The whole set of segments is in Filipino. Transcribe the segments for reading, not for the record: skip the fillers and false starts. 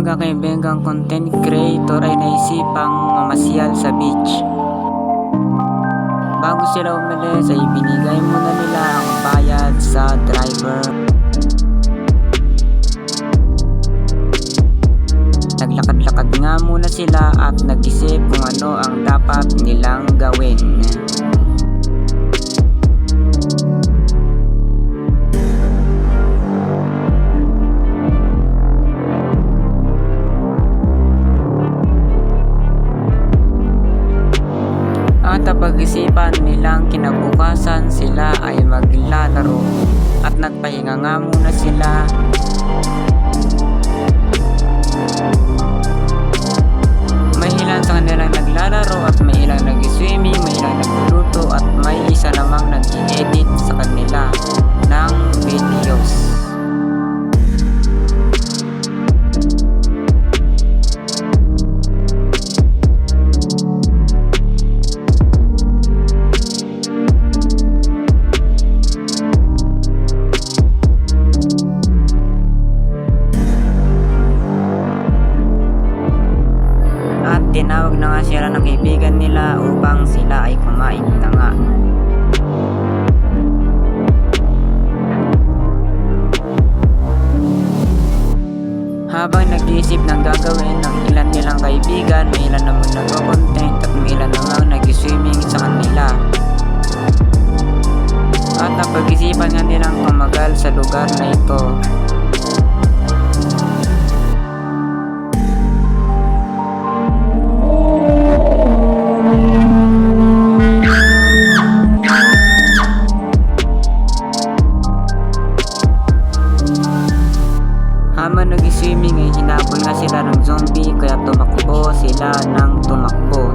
magkakaibigang content creator ay naisipang mamasyal sa beach. Bago sila umalis ay binigay muna nila ang bayad sa driver. Naglakad-lakad nga muna sila at nag-isip kung ano ang dapat nilang gawin. At napag-isipan nilang kinabukasan sila ay maglalaro at nagpahinga nga muna sila. May ilan sa kanilang naglalaro at may ilang nag-swimming, may ilang nagluluto at may isa namang nag-edit sa kanila ng videos. Tinawag na nga sila ng kaibigan nila upang sila ay kumain na nga. Habang nag-iisip ng gagawin ng ilan nilang kaibigan, may ilan namang nagko-content at may ilan namang nag-swimming sa kanila. At napag-isipan nga nilang tumagal sa lugar na ito. Habang nag-swimming ay hinabol nga sila ng zombie kaya tumakbo sila ng tumakbo.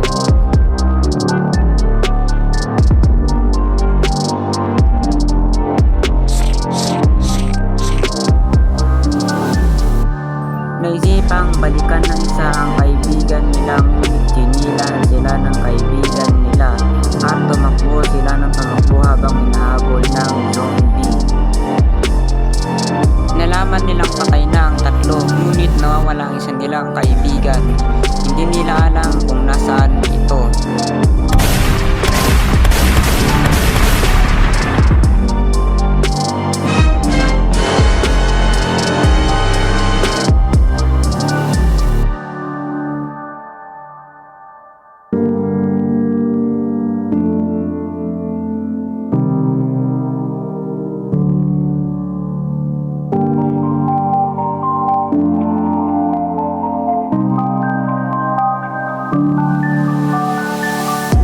Naisipang balikan ng isa ang kaibigan nila ngunit tinilan sila ng kaibigan nila at tumakbo sila ng tumakbo habang hinahabol ng zombie. Nalaman nilang patay na ang tatlo, ngunit nawawala ang isa nilang kaibigan. Hindi nila alam kung nasaan ito.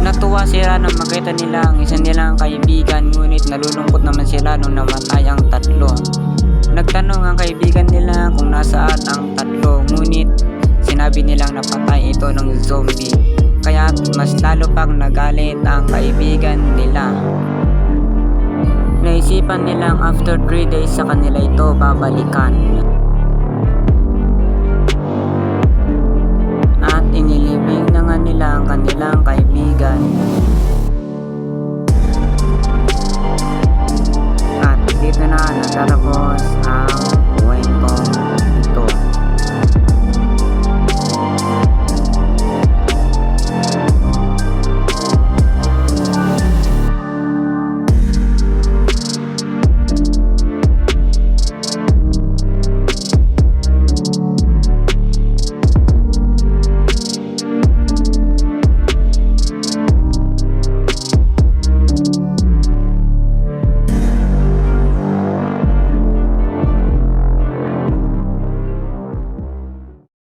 Natuwa sila nang makita nila ang isa nilang kaibigan, ngunit nalulungkot naman sila nung namatay ang tatlo. Nagtanong ang kaibigan nila kung nasaan ang tatlo, ngunit sinabi nilang napatay ito ng zombie. Kaya mas lalo pang nagalit ang kaibigan nila. Naisipan nilang after 3 days sa kanila ito babalikan. At inilibing na nga nila ang kanilang kaibigan.